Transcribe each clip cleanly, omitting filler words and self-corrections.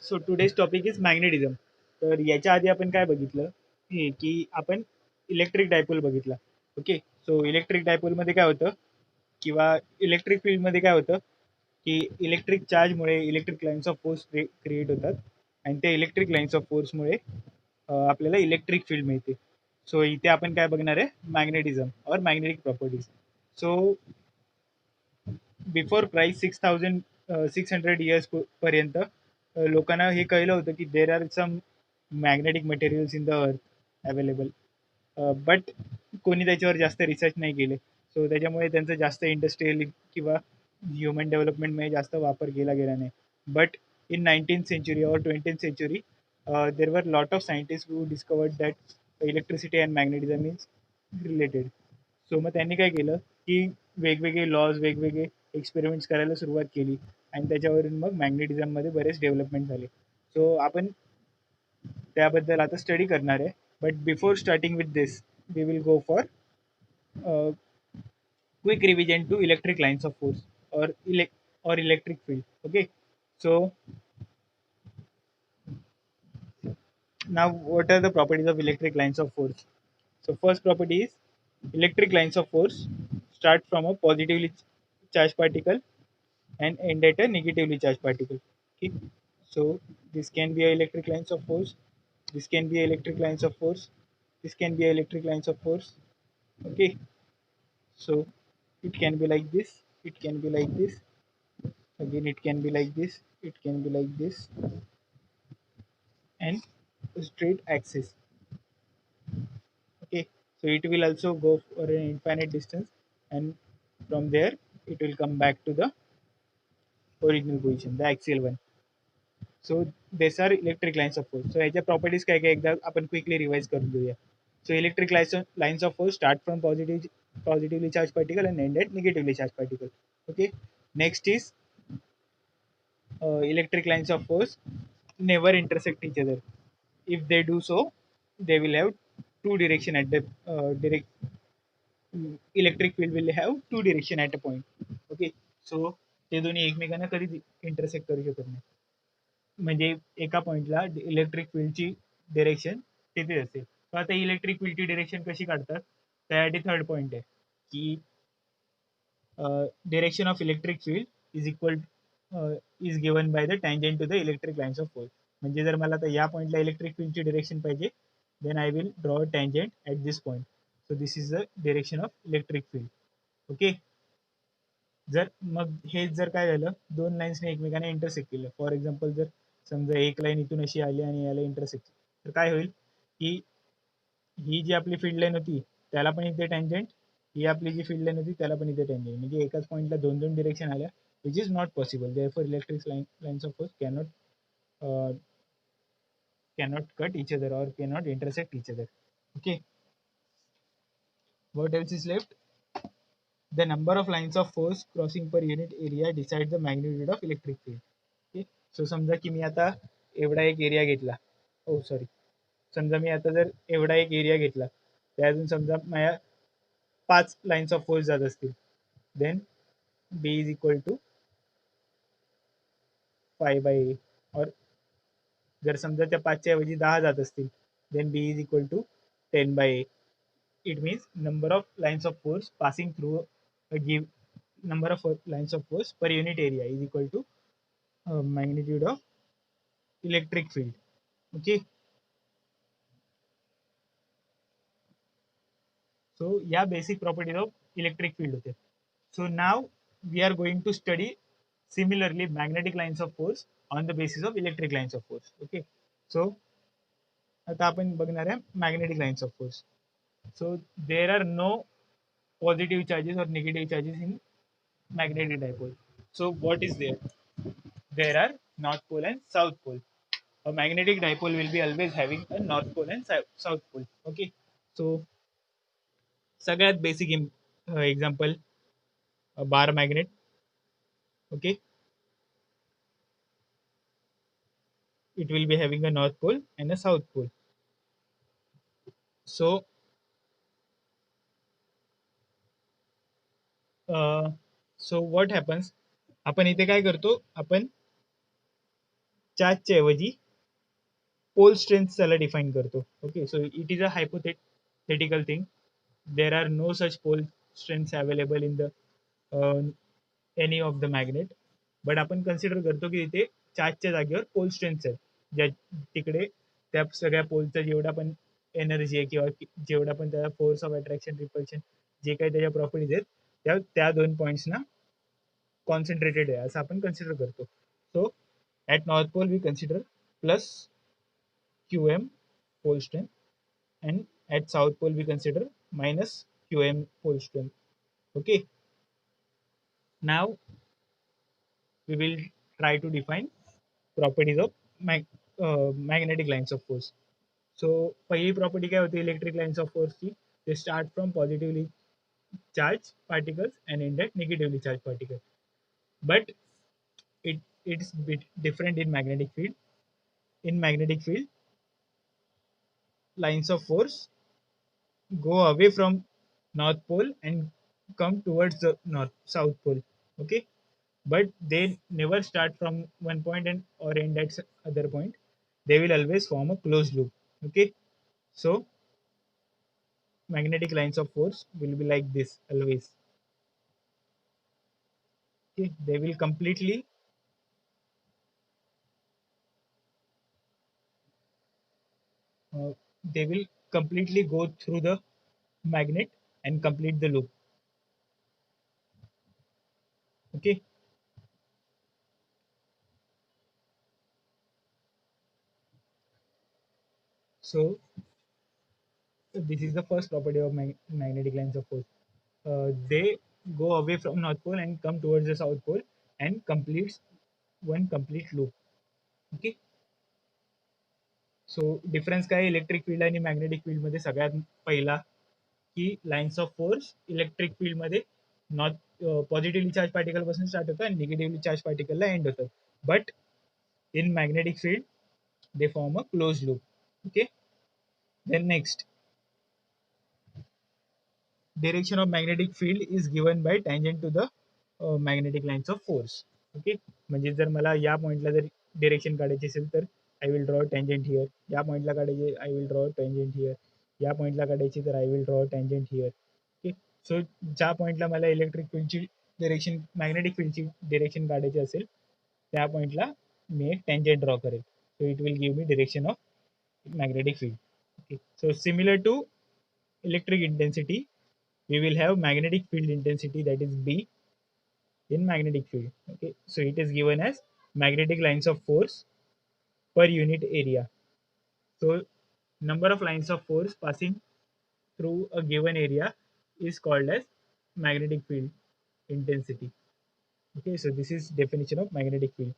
So today's topic is magnetism. तर याच्या आधी आपण काय बघितलं हे की आपण इलेक्ट्रिक डायपोल बघितला. ओके. सो इलेक्ट्रिक डायपोलमध्ये काय होतं किंवा इलेक्ट्रिक फील्डमध्ये काय होतं की इलेक्ट्रिक चार्जमुळे electric lines of force create होतात आणि त्या इलेक्ट्रिक लाईन्स ऑफ फोर्समुळे आपल्याला इलेक्ट्रिक फील्ड मिळते. सो इथे आपण काय बघणार आहे मॅग्नेटिझम और magnetic properties. So before price 6,600 पर्यंत लोकांना हे कळलं होतं की there are some magnetic materials in the earth available. But कोणी त्याच्यावर जास्त रिसर्च नाही केले. सो त्याच्यामुळे त्यांचं जास्त इंडस्ट्रियल किंवा ह्युमन डेव्हलपमेंटमध्ये जास्त वापर केला गेला नाही. बट इन 19th सेंचुरी और 20th century there were lot of scientist who discovered that electricity and magnetism is related. So मग त्यांनी काय केलं की वेगवेगळे लॉज वेगवेगळे एक्सपेरिमेंट्स करायला सुरुवात केली आणि त्याच्यावरून मग मॅग्नेटिझममध्ये बरेच डेव्हलपमेंट झाले. सो आपण त्याबद्दल आता स्टडी करणार आहे. But before starting with this we will go for quick revision to electric lines of force or electric field. Okay. So now what are the properties of electric lines of force? So first property is electric lines of force start from a positively charged particle and end at a negatively charged particle. Okay. So this can be a electric lines of force. This can be electric lines of force. This can be electric lines of force. Okay. So it can be like this. It can be like this. Again, it can be like this. It can be like this, and straight axis. Okay. So it will also go for an infinite distance, and from there it will come back to the original position, the axial one. So these are electric lines of force. So याच्या properties काय काय एकदा आपण quickly revise करून घेऊया. So electric lines of force start from positively charged particle and end at negatively charged particle. Okay. Next is electric lines of force never intersect each other. If they do so, they will have two direction at the direct electric field will have two direction at a point. Okay. So ते दोन्ही एकमेकांना कधी intersect करू शकत नाही. म्हणजे एका पॉइंटला इलेक्ट्रिक फील्डची डिरेक्शन तिथे असेल. तर आता इलेक्ट्रिक फील्डची डिरेक्शन कशी काढतात त्यासाठी थर्ड पॉइंट आहे की direction of electric field is equal is given by the tangent to the electric lines of force. म्हणजे जर मला आता या पॉइंटला इलेक्ट्रिक फील्डची डिरेक्शन पाहिजे then I will draw a tangent at this point. So this is the direction of electric field. Okay. जर मग हे जर काय झालं दोन लाईन्सने एकमेकांना इंटरसेक्ट केलं फॉर एक्झाम्पल जर समजा एक लाईन इथून अशी आली आणि याला इंटरसेक्ट तर काय होईल की ही जी आपली फील्ड लाईन होती त्याला पण इथे टँजेंट ही आपली जी फील्ड लाईन होती त्याला पण इथे टँजेंट म्हणजे एकाच पॉईंटला दोन दोन डिरेक्शन आल्या which is not possible. Therefore electric lines of force cannot cut each other or cannot intersect each other. Okay. What else is left? The number of lines of force crossing per unit area decides the magnitude of electric field. Okay. So समजा की मी आता एवढा एक area घेतला. ओ sorry. समजा मी आता जर एवढा एक एरिया घेतला त्यातून समजा माझ्या 5 लाईन्स ऑफ फोर्स जात असतील then B is equal to 5/8 और जर समजा त्या 5च्या ऐवजी 10 जात असतील then B is equal to 10/8. It means number of lines of force passing through a give number of lines of force per unit area is equal to magnitude of electric field. Okay. So yeah, basic properties of electric field होते. So now we are going to study similarly magnetic lines of force on the basis of electric lines of force. Okay. So आता आपण बघणार आहे magnetic lines of force. So there are no positive charges or negative charges in magnetic dipole. So what is there? There are north pole and south pole. A magnetic dipole will be always having a north pole and south pole. Okay. So सगळ्यात basic example bar magnet. Okay. It will be having a north pole and a south pole. So uh, so what happens आपण इथे काय करतो, आपण चार्जच्या ऐवजी pole strength त्याला define करतो. Okay, so it is a hypothetical thing. There are no such pole strengths available in the any of the magnet. But आपण कन्सिडर करतो की इथे चार्जच्या जागेवर पोल स्ट्रेंथ्स आहेत, ज्या तिकडे त्या सगळ्या पोलचा जेवढा पण एनर्जी आहे किंवा जेवढा पण त्याचा फोर्स ऑफ अट्रॅक्शन, रिपल्शन, जे काही त्याच्या प्रॉपर्टीज आहेत, त्या त्या दोन पॉईंट्सना कॉन्सन्ट्रेटेड आहे असं आपण कन्सिडर करतो. So at north pole we consider plus QM pole strength, and at south pole we consider minus QM pole strength. Okay, now we will try to define properties of magnetic lines of force. So पहिली property काय होती electric lines of फोर्सची? ते start from positively charge particles and end at negatively charged particles. But it's bit different in magnetic field. In magnetic field, lines of force go away from north pole and come towards the north south pole. Okay, but they never start from one point and or end at other point. They will always form a closed loop. Okay, so magnetic lines of force will be like this always. Okay, uh, they will completely go through the magnet and complete the loop. Okay, so this is the first property of magnetic lines of force. They go away from north pole and come towards the south pole and completes one complete loop. Okay, so difference काय electric field आणि magnetic फील्डमध्ये? सगळ्यात पहिला की lines of force electric फील्डमध्ये not positively charge particle पासून start होतं आणि निगेटिव्हली चार्ज पार्टिकलला एंड होतं. But in magnetic field they form a close loop. Okay, then next, direction of magnetic field is given by tangent to the magnetic lines of force. Okay, म्हणजे जर मला या पॉईंटला जर डिरेक्शन काढायची असेल तर I will draw tangent here. या पॉईंटला काढायची I will draw tangent here. या पॉईंटला काढायची तर I will draw tangent here. Okay, so ज्या पॉईंटला मला इलेक्ट्रिक फील्डची डिरेक्शन, मॅग्नेटिक फील्डची डिरेक्शन काढायची असेल त्या पॉईंटला मी एक टँजंट ड्रॉ करेल. So it will give me direction of magnetic field. Okay, so similar to electric intensity, we will have magnetic field intensity, that is B, in magnetic field. Okay, so it is given as magnetic lines of force per unit area. So number of lines of force passing through a given area is called as magnetic field intensity. Okay, so this is definition of magnetic field.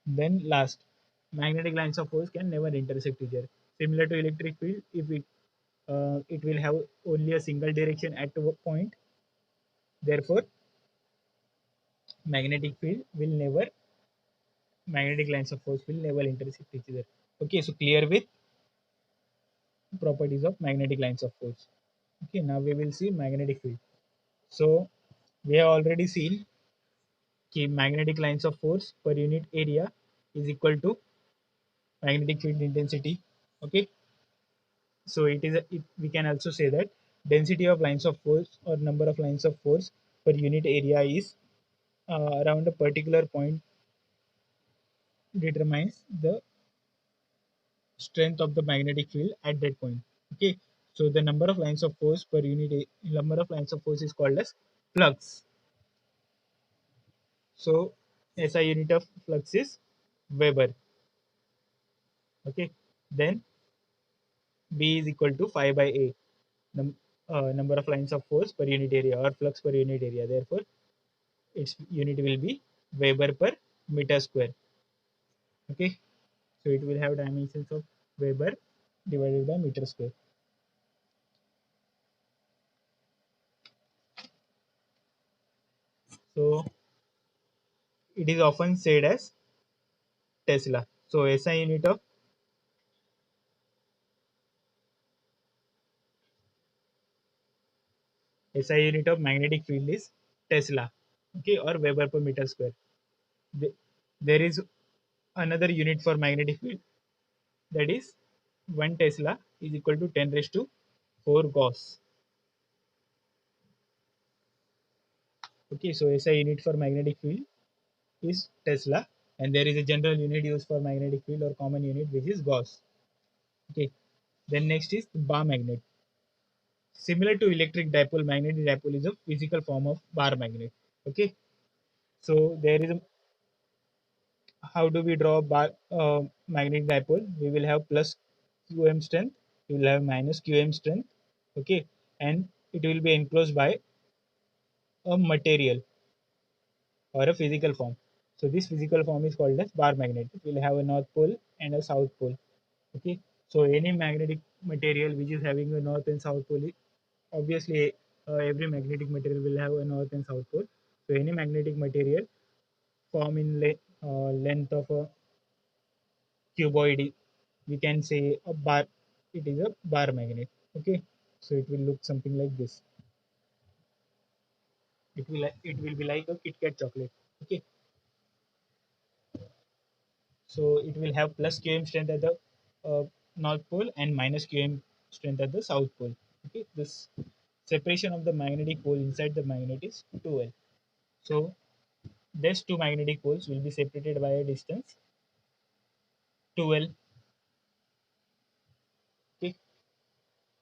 Then last, magnetic lines of force can never intersect each other. Similar to electric field, if it will have only a single direction at a point. Therefore, magnetic field will never, magnetic lines of force will never intersect each other. Okay, so clear with properties of magnetic lines of force. Okay, now we will see magnetic field. So we have already seen that magnetic lines of force per unit area is equal to magnetic field intensity. Okay, so we can also say that density of lines of force or number of lines of force per unit area is around a particular point determines the strength of the magnetic field at that point. Okay, so the number of lines of force per unit number of lines of force is called as flux. So SI unit of flux is Weber. Okay, then B is equal to phi by A, number of lines of force per unit area or flux per unit area. Therefore, its unit will be Weber per meter square. Okay, so it will have dimensions of Weber divided by meter square. So it is often said as Tesla. So SI unit of magnetic field is Tesla. okay, or Weber per meter square. The- There is another unit for magnetic field, that is 1 Tesla is equal to 10 raised to 4 Gauss. Okay, so SI unit for magnetic field is Tesla, and there is a general unit used for magnetic field or common unit which is Gauss. Okay, then next is bar magnet. Similar to electric dipole, magnetic dipole is a physical form of bar magnet. Okay, so there is a, how do we draw a bar magnetic dipole? We will have plus qm strength, we will have minus qm strength. Okay, and it will be enclosed by a material or a physical form. So this physical form is called as bar magnet. It will have a north pole and a south pole. Okay, so any magnetic material which is having a north and south pole, obviously every magnetic material will have a north and south pole. So any magnetic material form in length of a cuboid, we can say a bar. It is a bar magnet. Okay, so it will look something like this. It will be like a Kit Kat chocolate. Okay, so it will have plus qm strength at the north pole and minus qm strength at the south pole. Okay, this separation of the magnetic pole inside the magnet is 2L. So these two magnetic poles will be separated by a distance 2L. Okay,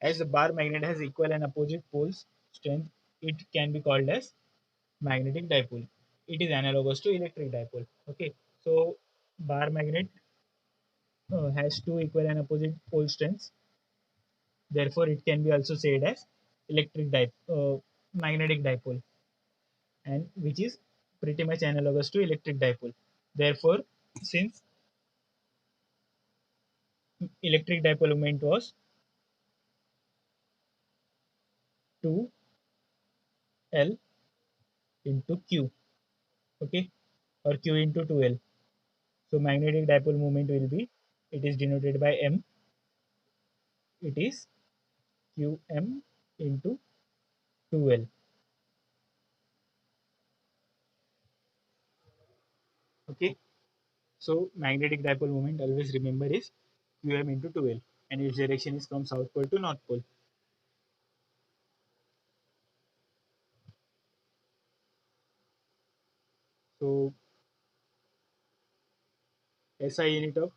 as the bar magnet has equal and opposite poles strength, it can be called as magnetic dipole. It is analogous to electric dipole. Okay, so bar magnet has two equal and opposite pole strengths. Therefore, it can be also said as magnetic dipole, and which is pretty much analogous to electric dipole. Therefore, since electric dipole moment was 2L into Q, okay, or Q into 2L. So magnetic dipole moment will be, it is denoted by M. It is Qm into 2L. Okay, so magnetic dipole moment, always remember, is Qm into 2L, and its direction is from south pole to north pole. So SI unit of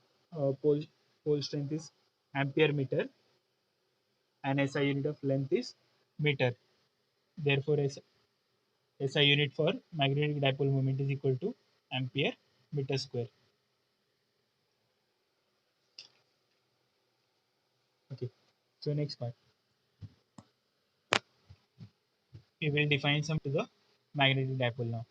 pole strength is ampere meter, and SI unit of length is meter. Therefore, SI unit for magnetic dipole moment is equal to ampere meter square. Okay. So next part, we will define some to the magnetic dipole now.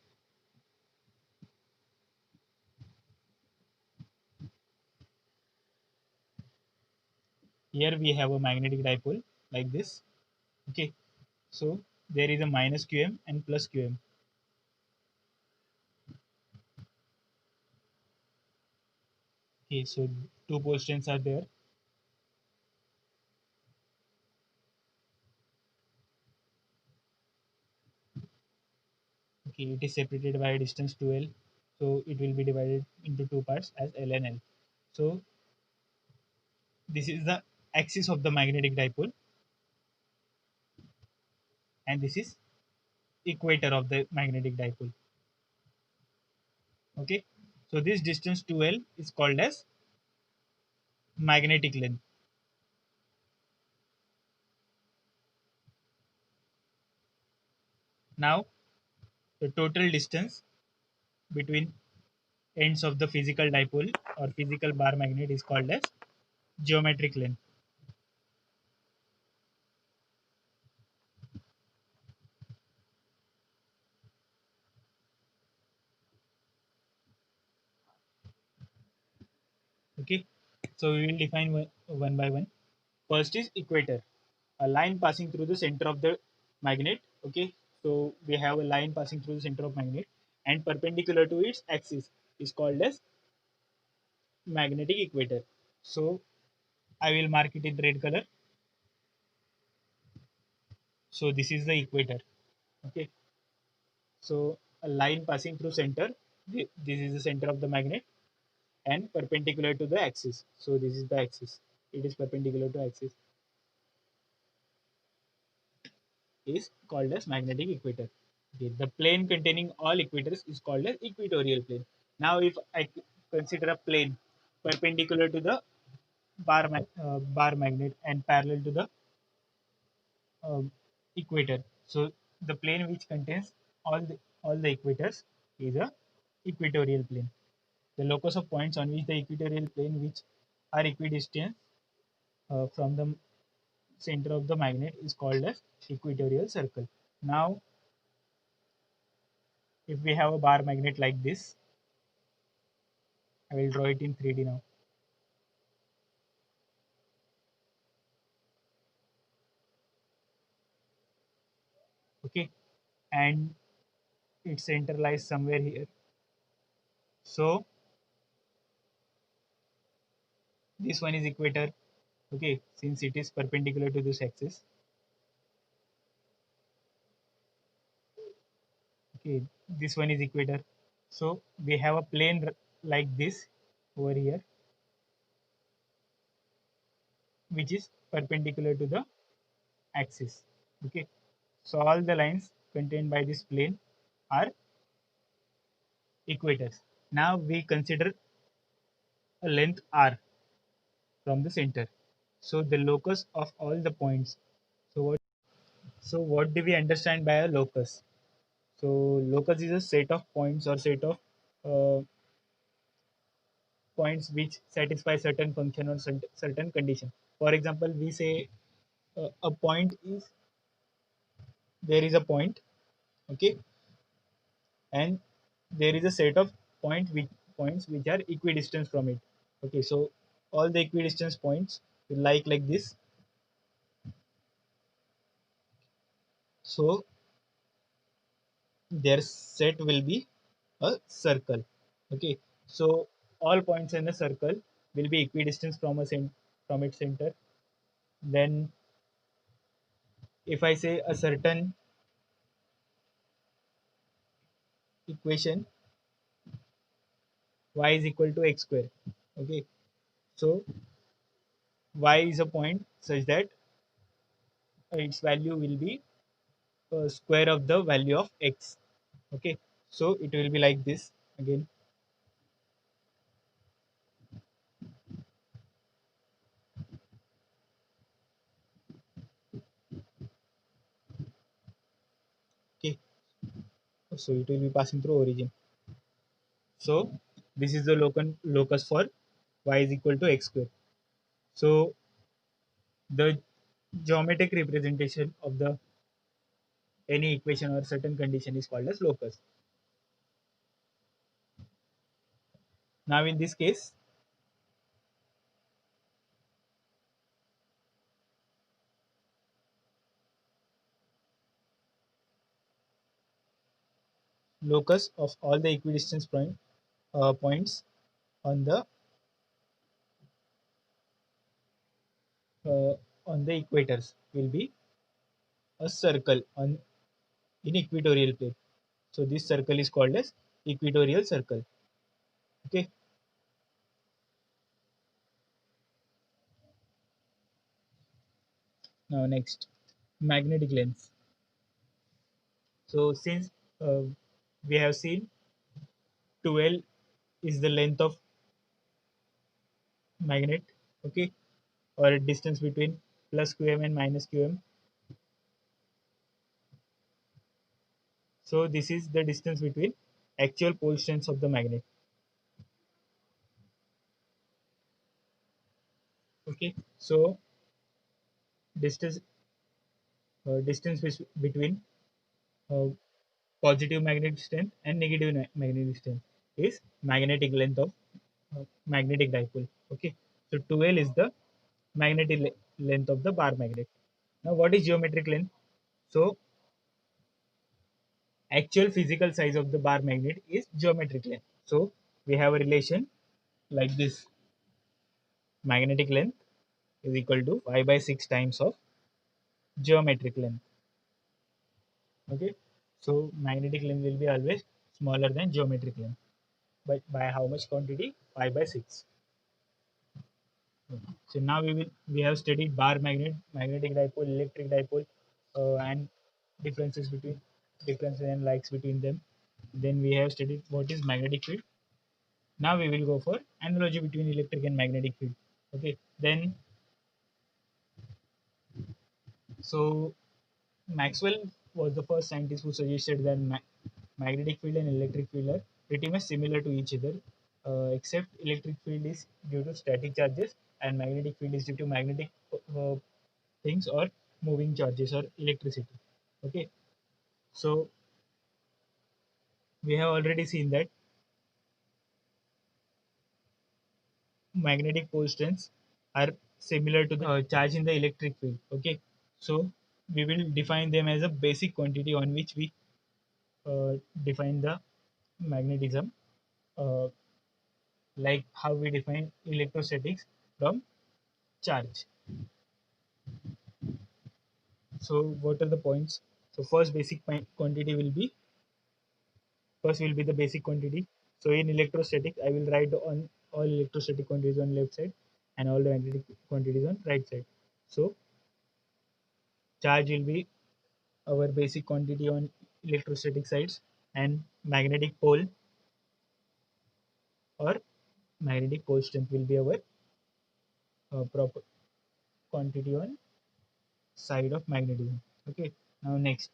Here we have a magnetic dipole like this. Okay. So there is a minus qm and plus qm. Okay. So two pole strengths are there. Okay. It is separated by a distance 2L. So it will be divided into two parts as L and L. So this is the axis of the magnetic dipole, and this is equator of the magnetic dipole. Okay, so this distance 2L is called as magnetic length. Now the total distance between ends of the physical dipole or physical bar magnet is called as geometric length. Okay, so we will define one by one. First is equator, a line passing through the center of the magnet. Okay, so we have a line passing through the center of magnet and perpendicular to its axis is called as magnetic equator. So I will mark it in red color. So this is the equator. Okay, so a line passing through center. This is the center of the magnet and perpendicular to the axis. So this is the axis. It is perpendicular to axis. Is called as magnetic equator. Okay. The plane containing all equators is called as equatorial plane. Now, if I consider a plane perpendicular to the bar magnet and parallel to the um, equator, so the plane which contains all the equators is a equatorial plane. The locus of points on which the equatorial plane which are equidistant from the center of the magnet is called as equatorial circle. Now, if we have a bar magnet like this, I will draw it in 3D now. Okay, and its center lies somewhere here. So this one is equator. Okay, since it is perpendicular to this axis. Okay, this one is equator. So we have a plane like this over here, which is perpendicular to the axis. Okay, so all the lines contained by this plane are equators. Now we consider a length r from the center. So the locus of all the points. So what do we understand by a locus? So locus is a set of points or set of uh, points which satisfy certain function or certain condition. For example, we say a point is there is a point, okay, and there is a set of points which are equidistant from it. Okay, so all the equidistance points will like this. So their set will be a circle. Okay, so all points in a circle will be equidistant from its center. Then if I say a certain equation, y is equal to x square. Okay, so y is a point such that its value will be square of the value of x. Okay, so it will be like this again. Okay, so it will be passing through origin. So this is the locus for y is equal to x square. So the geometric representation of the any equation or certain condition is called as locus. Now in this case, locus of all the equidistant points on the uh, on the equators will be a circle on in equatorial plane. So this circle is called as equatorial circle. Okay. Now next, magnetic length. So since uh, we have seen 12 is the length of magnet, okay, or a distance between plus qm and minus qm. So this is the distance between actual pole strengths of the magnet. Okay, so distance between uh, positive magnetic strength and negative magnetic strength is magnetic length of magnetic dipole. Okay, so 12 is the magnetic length of the bar magnet. Now, what is geometric length? So, actual physical size of the bar magnet is geometric length. So, we have a relation like this: magnetic length is equal to 5 by 6 times of geometric length. Okay, So magnetic length will be always smaller than geometric length. But by how much quantity? Pi by 6. So now we have studied bar magnet, magnetic dipole, electric dipole, and differences between differences and likes between them. Then we have studied what is magnetic field. Now we will go for analogy between electric and magnetic field. Okay. Then so Maxwell was the first scientist who suggested that magnetic field and electric field are pretty much similar to each other, except electric field is due to static charges and magnetic field is due to magnetic things or moving charges or electricity. Okay, so we have already seen that magnetic pole strengths are similar to the charge in the electric field. Okay, so we will define them as a basic quantity on which we define the magnetism, uh, like how we define electrostatics from charge. So what are the points? So quantity will be first will be the basic quantity. So in electrostatic, I will write on all electrostatic quantities on left side and all the magnetic quantities on right side. So charge will be our basic quantity on electrostatic sides, and magnetic pole or magnetic pole strength will be our proper quantity on side of magnetism. Okay. Now next,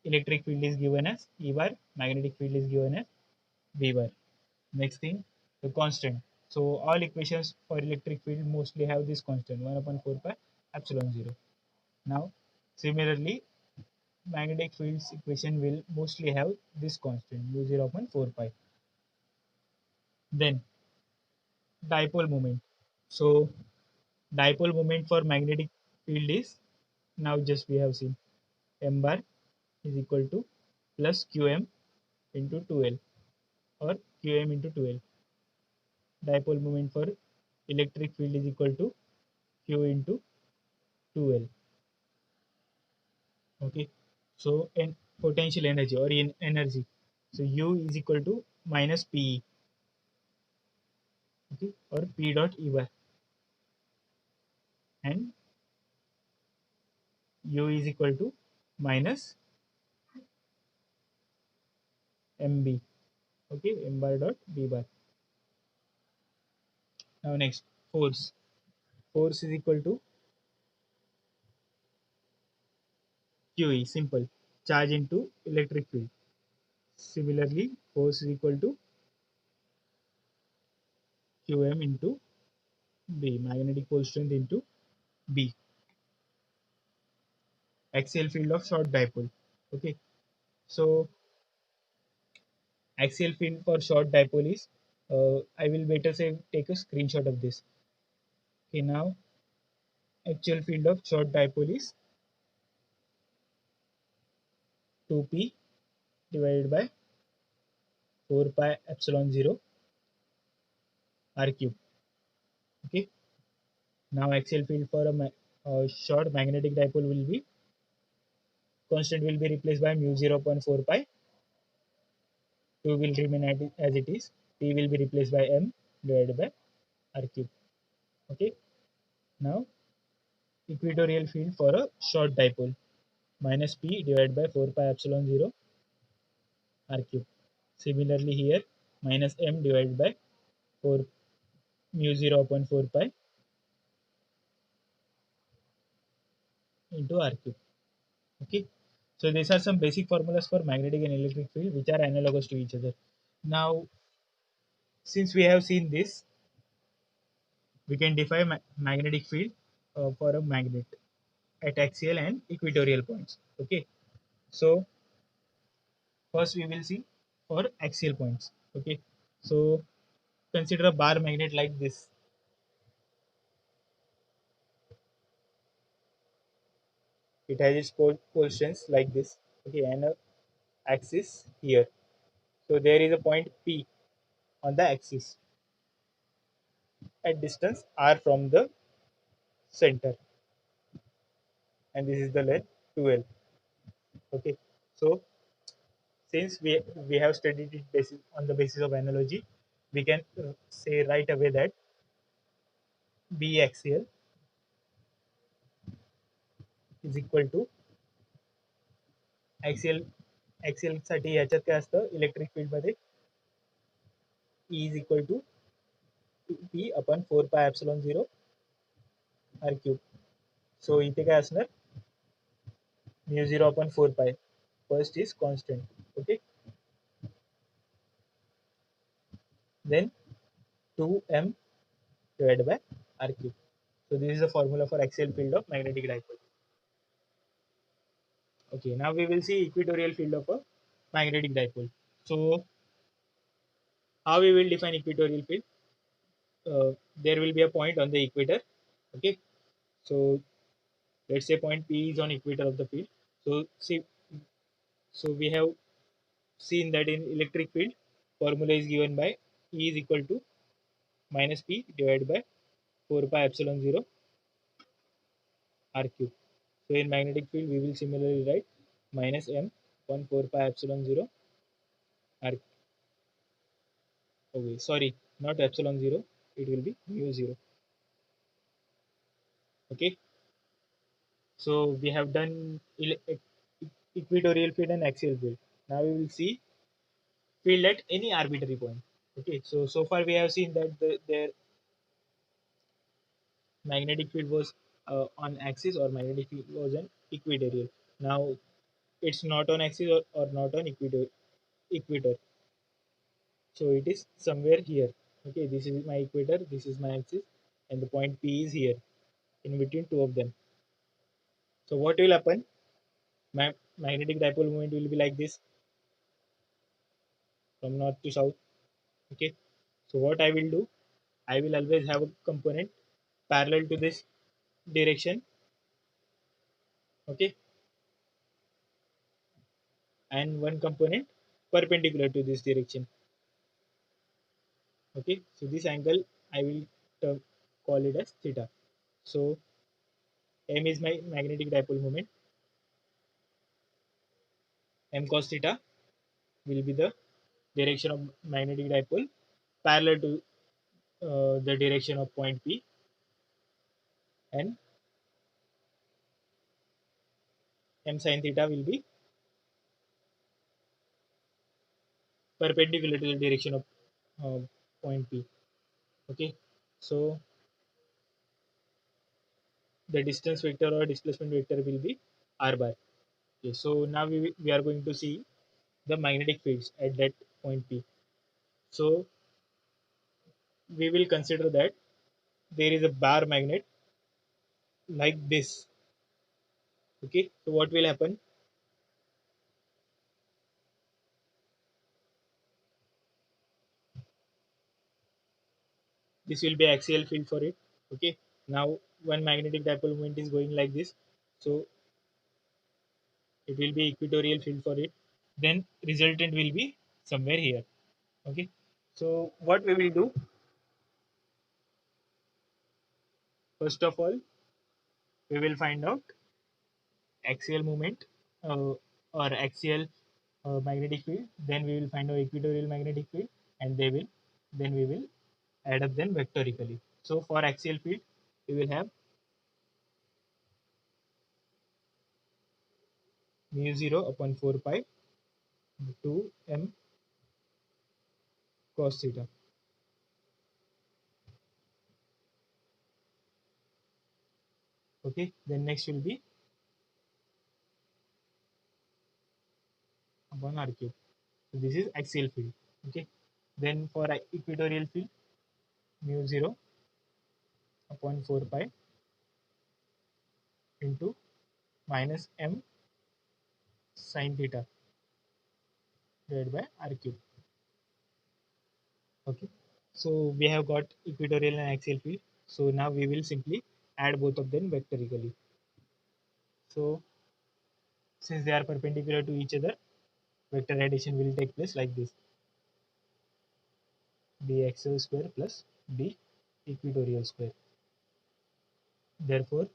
electric field is given as E bar, magnetic field is given as V bar. Next thing, the constant. So all equations for electric field mostly have this constant 1 upon 4 pi epsilon 0. Now, similarly, magnetic field's equation will mostly have this constant mu 0 upon 4 pi. Then, dipole moment. So, dipole moment for magnetic field is now just we have seen m bar is equal to plus qm into 2l or qm into 2l. Dipole moment for electric field is equal to q into 2l. Okay, so in potential energy or in energy, so u is equal to minus pe, okay, or p dot e bar, and u is equal to minus mb, okay, m bar dot b bar. Now next, force is equal to qe, simple, charge into electric field. Similarly, force is equal to qm into b, magnetic pole strength into b, axial field of short dipole. Okay, so axial field for short dipole is, I will better say take a screenshot of this. Okay, now actual field of short dipole is 2p divided by 4 pi epsilon 0 r cube. Okay, now axial field for a short magnetic dipole will be constant will be replaced by mu 0.4 pi, 2 will remain as it is, p will be replaced by m divided by r cube. Okay, now equatorial field for a short dipole minus p divided by 4 pi epsilon 0 r cube. Similarly here, minus m divided by 4 mu 0 upon 4 pi into r cube. Okay, so these are some basic formulas for magnetic and electric field which are analogous to each other. Now, since we have seen this, we can define magnetic field for a magnet at axial and equatorial points. Okay, so first we will see for axial points. Okay, so consider a bar magnet like this. It has its pole strengths like this. Okay, and a axis here. So there is a point P on the axis at distance r from the center, and this is the length 2l. Okay, so since we have studied it basis on the basis of analogy, we can say right away that B axial is equal to axial साठी ह्याच्यात काय असतं electric field मध्ये E is equal to P upon 4 pi epsilon 0 r cube. So इथे काय असणार mu 0 upon 4 pi. First is constant. Okay. Then 2m divided by r cube. So this is the formula for axial field of magnetic dipole. Okay, now we will see equatorial field of a magnetic dipole. So how we will define equatorial field? There will be a point on the equator. Okay, so let's say point P is on equator of the field. So see, so we have seen that in electric field, formula is given by E is equal to minus P divided by 4 pi epsilon 0 r cube. So in magnetic field, we will similarly write minus m upon 4 pi epsilon 0 r. Okay, sorry, not epsilon 0. It will be mu 0. Okay, so we have done equatorial field and axial field. Now we will see field at any arbitrary point. Okay, so far we have seen that their magnetic field was on axis or magnetic field was an equatorial. Now it's not on axis or not on equator. So it is somewhere here. Okay, this is my equator, this is my axis, and the point P is here in between two of them. So what will happen? My magnetic dipole moment will be like this from north to south. Okay, so what I will do, I will always have a component parallel to this direction. Okay, and one component perpendicular to this direction. Okay, so this angle I will call it as theta. So m is my magnetic dipole moment. M cos theta will be the direction of magnetic dipole parallel to the direction of point P, and m sin theta will be perpendicular to the direction of point P. Okay, so the distance vector or displacement vector will be r bar. Okay, so now we are going to see the magnetic fields at that point P. So we will consider that there is a bar magnet like this. Okay, so what will happen? This will be axial field for it. Okay, now one magnetic dipole moment is going like this, so it will be equatorial field for it. Then resultant will be somewhere here. Okay, so what we will do, first of all, we will find out axial moment or axial magnetic field. Then we will find out equatorial magnetic field, and then we will add up them vectorically. So for axial field, we will have mu 0 upon 4 pi 2m cos theta. Okay, then next will be upon r cube. So this is axial field. Okay, then for equatorial field, mu 0 upon 4 pi into minus m sin theta divided by r cube. Okay, so we have got equatorial and axial field. So now we will simply add both of them vectorically. So since they are perpendicular to each other, vector addition will take place like this: b axial square plus b equatorial square. Therefore,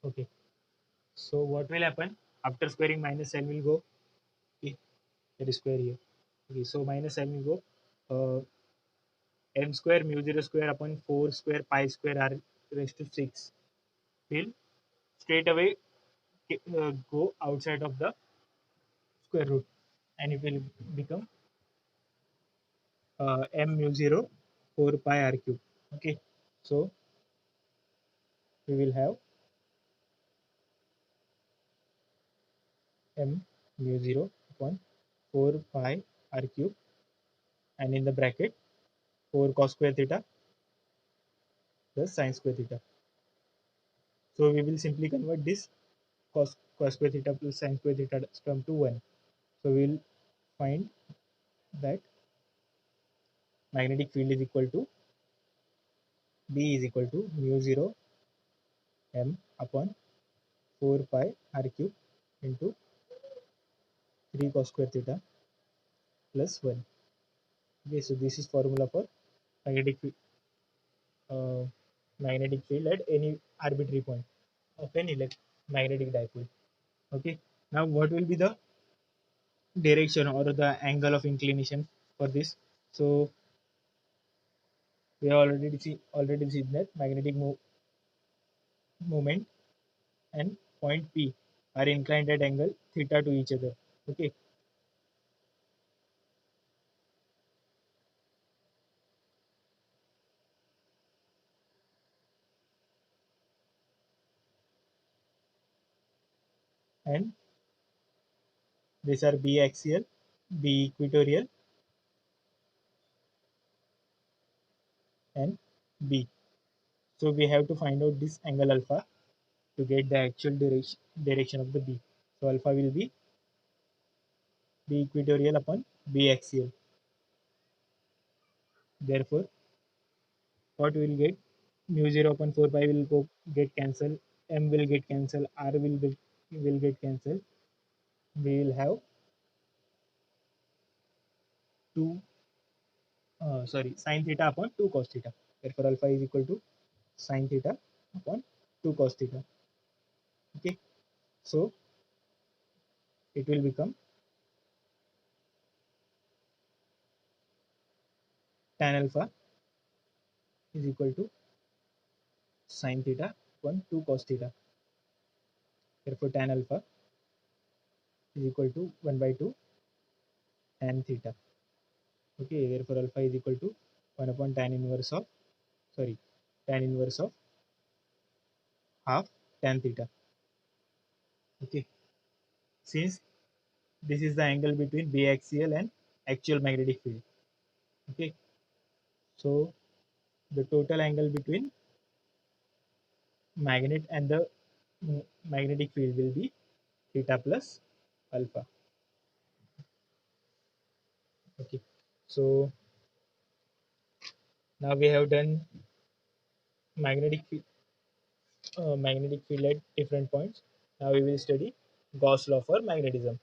Okay, so what will happen after squaring? Minus sign will go. Okay, let us square here. Okay, so minus sign will go. M square mu 0 square upon 4 square pi square r raised to 6 will straight away go outside of the square root, and it will become m mu 0 4 pi r cube. Okay, so we will have m mu 0 upon 4 pi r cube, and in the bracket 4 cos square theta plus sin square theta. So we will simply convert this cos square theta plus sin square theta term to 1. So we will find that magnetic field is equal to B is equal to mu 0 m upon 4 pi r cube into 3 cos square theta plus 1. Okay, so this is formula for magnetic uh, magnetic field at any arbitrary point of an magnetic dipole. Okay, now what will be the direction or the angle of inclination for this? So we have already seen that magnetic moment and point P are inclined at angle theta to each other. Okay, and these are B axial, B equatorial, and B. So we have to find out this angle alpha to get the actual direction of the B. So alpha will be B equatorial upon B axial. Therefore, what we will get? Mu 0 upon 4 pi will go get cancelled, M will get cancelled, R will get cancelled. We will have 2 sin theta upon 2 cos theta. Therefore, alpha is equal to sin theta upon 2 cos theta. Okay, so it will become tan alpha is equal to sin theta upon 2 cos theta. Therefore, tan alpha is equal to 1 by 2 tan theta. Okay, therefore alpha is equal to 1 upon tan inverse of half tan theta. Okay, since this is the angle between biaxial and actual magnetic field. Okay, so the total angle between magnet and the magnetic field will be theta plus alpha. Okay, so now we have done magnetic magnetic field at different points. Now we will study Gauss law for magnetism.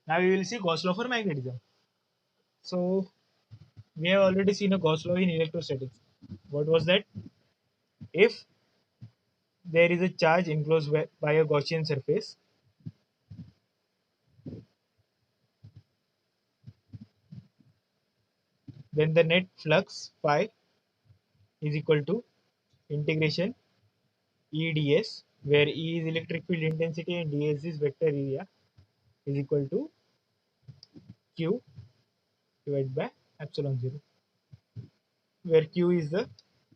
Now we will see Gauss law for magnetism. So we have already seen a Gauss law in electrostatics. What was that? If there is a charge enclosed by a Gaussian surface, then the net flux phi is equal to integration E ds, where E is electric field intensity and ds is vector area, is equal to Q divided by epsilon 0, where Q is the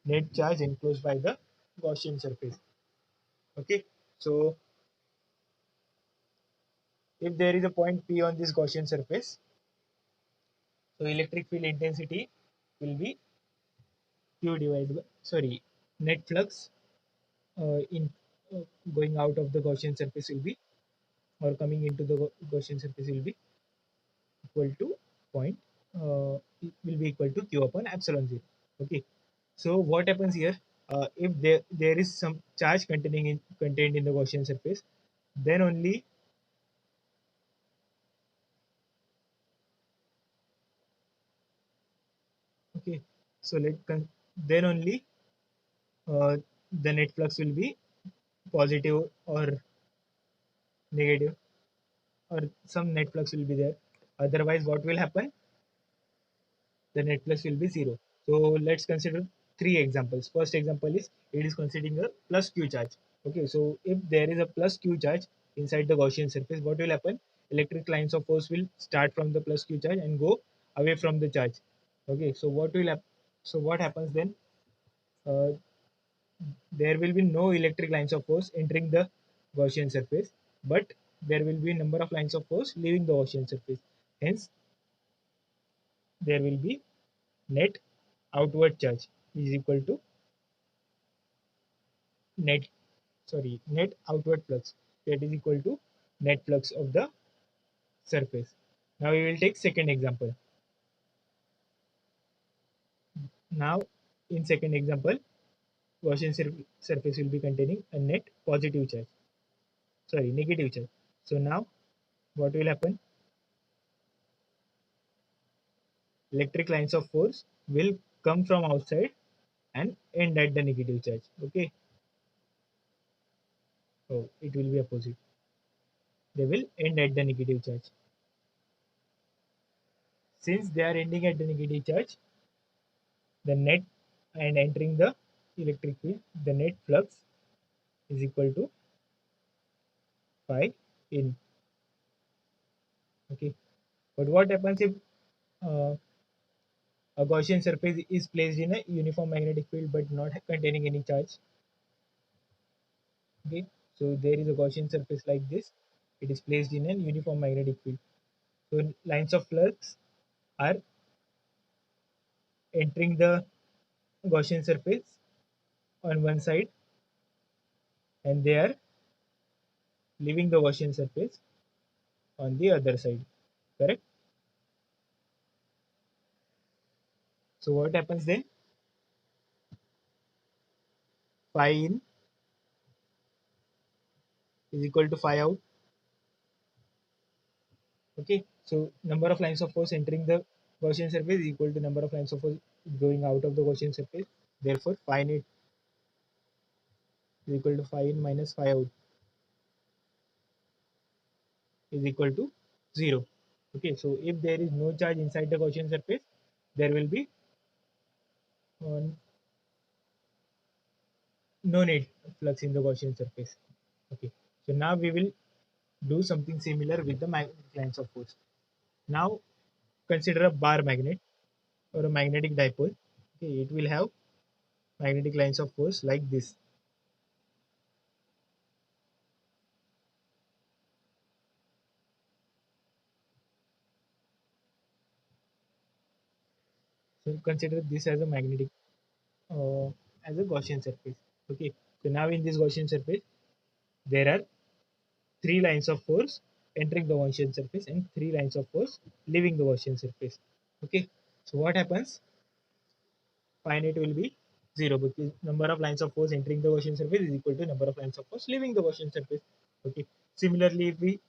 net charge enclosed by the Gaussian surface. Okay, so if there is a point P on this Gaussian surface, so electric field intensity will be Q divided by, net flux in going out of the Gaussian surface will be, or coming into the Gaussian surface will be equal to point, it will be equal to Q upon epsilon 0. Okay, so what happens here? If there is some charge contained in the Gaussian surface, then only okay. So then only uh, the net flux will be positive or negative, or some net flux will be there. Otherwise, what will happen? The net flux will be zero. So let's consider three examples. First example is it is considering a plus q charge. Okay, so if there is a plus q charge inside the Gaussian surface, what will happen? Electric lines of force will start from the plus q charge and go away from the charge. Okay, so what happens then? Uh, there will be no electric lines of force entering the Gaussian surface, but there will be number of lines of force leaving the Gaussian surface. Hence, there will be net outward charge is equal to net net outward flux, that is equal to net flux of the surface. Now we will take second example. Now in second example, Gaussian surface will be containing a net positive charge, negative charge. So now what will happen? Electric lines of force will come from outside and end at the negative charge. Okay, so it will be opposite. They will end at the negative charge. Since they are ending at the negative charge, the net and entering the electric field, the net flux is equal to phi in. Okay, but what happens if uh, a Gaussian surface is placed in a uniform magnetic field but not containing any charge? Okay, so there is a Gaussian surface like this. It is placed in a uniform magnetic field. So lines of flux are entering the Gaussian surface on one side and they are leaving the Gaussian surface on the other side. Correct? So what happens then? Phi in is equal to phi out. Okay, so number of lines of force entering the Gaussian surface is equal to number of lines of force going out of the Gaussian surface. Therefore, phi net is equal to phi in minus phi out is equal to 0. Okay, so if there is no charge inside the Gaussian surface, there will be uh, no net flux in the Gaussian surface. Okay, so now we will do something similar with the magnetic lines of force. Now consider a bar magnet or a magnetic dipole. Okay, it will have magnetic lines of force like this. So consider this as a magnetic uh, as a Gaussian surface. Okay, so now in this Gaussian surface, there are three lines of force entering the Gaussian surface and three lines of force leaving the Gaussian surface. Okay, so what happens? Finite will be zero because number of lines of force entering the Gaussian surface is equal to number of lines of force leaving the Gaussian surface. Okay. Similarly, if we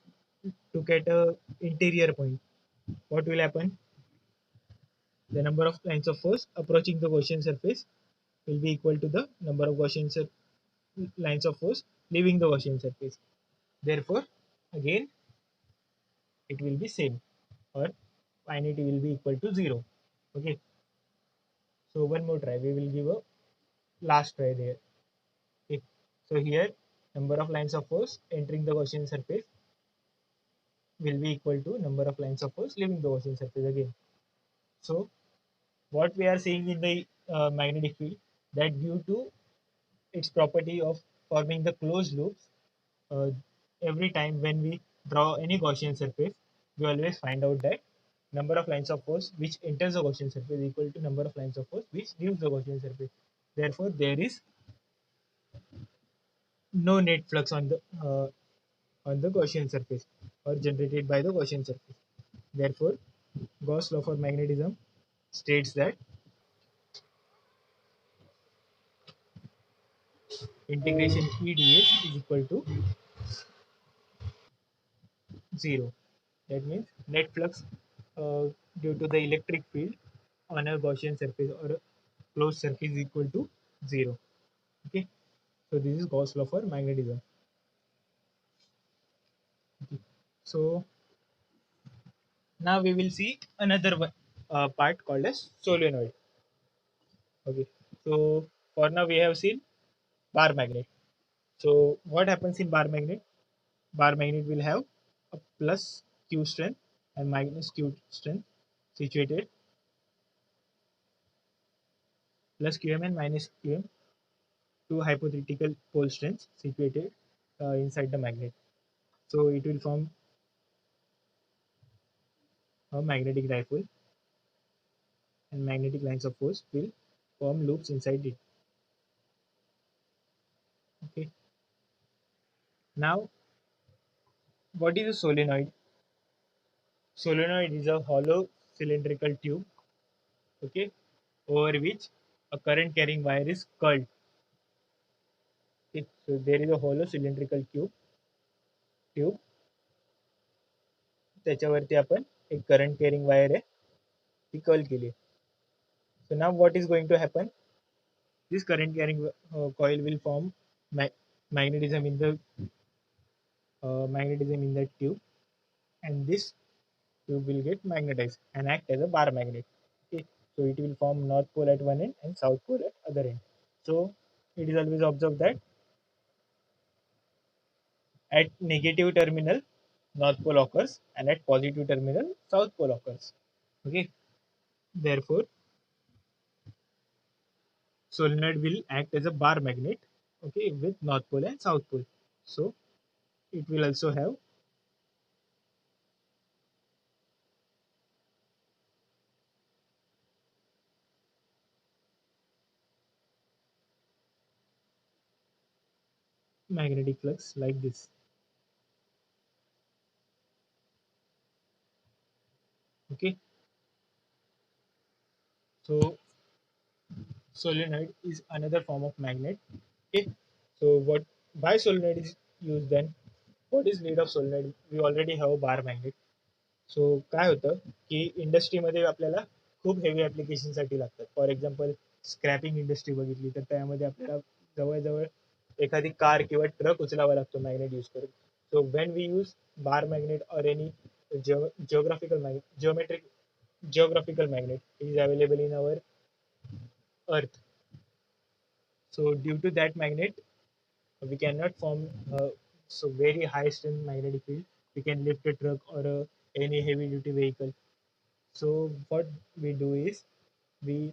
look at a interior point, what will happen? The number of lines of force approaching the Gaussian surface will be equal to the number of lines of force leaving the Gaussian surface. Therefore, again, it will be same or finity will be equal to zero. Okay. So one more try. We will give a last try there. Okay. So here, number of lines of force entering the Gaussian surface will be equal to number of lines of force leaving the Gaussian surface again. So what we are seeing in the magnetic field, that due to its property of forming the closed loops, uh, every time when we draw any Gaussian surface, we always find out that number of lines of force which enters the Gaussian surface is equal to number of lines of force which leaves the Gaussian surface. Therefore, there is no net flux on the Gaussian surface or generated by the Gaussian surface. Therefore, Gauss law for magnetism states that integration E dx is equal to 0. That means net flux due to the electric field on a Gaussian surface or a closed surface is equal to 0. So this is Gauss law for magnetism. Okay. So now we will see another one, part called as solenoid. Okay. So for now we have seen bar magnet. So what happens in bar magnet? Bar magnet will have a plus Q strength and minus Q strength situated, plus Qm and minus Qm, two hypothetical pole strengths situated inside the magnet. So it will form a magnetic dipole, and magnetic lines of force will form loops inside it. Okay. Now, what is a solenoid? Solenoid is a hollow cylindrical tube, okay, over which a current carrying wire is curled. Okay. So there is a hollow cylindrical tube, त्याच्यावरती आपण एक current carrying wire आहे ती curl केली. So now what is going to happen? This current carrying coil will form ma- magnetism in the tube, and this tube will get magnetized and act as a bar magnet. Okay. So it will form north pole at one end and south pole at other end. So it is always observed that at negative terminal north pole occurs and at positive terminal south pole occurs. Okay. Therefore, solenoid will act as a bar magnet, okay, with north pole and south pole. So it will also have magnetic flux like this. Okay. So solenoid is another form of magnet. Okay. So what, why solenoid is used then? What is need of solenoid? We already have a bar magnet. सो काय होतं की इंडस्ट्रीमध्ये आपल्याला खूप heavy ॲप्लिकेशनसाठी लागतात. For example scrapping industry बघितली तर त्यामध्ये आपल्याला जवळजवळ एखादी कार किंवा ट्रक उचलावा लागतो मॅग्नेट यूज करून. So when we use bar magnet or any geographical magnet, geographical magnet is available in our earth. So due to that magnet, we cannot form so very high strength magnetic field. We can lift a truck or any heavy duty vehicle. So what we do is we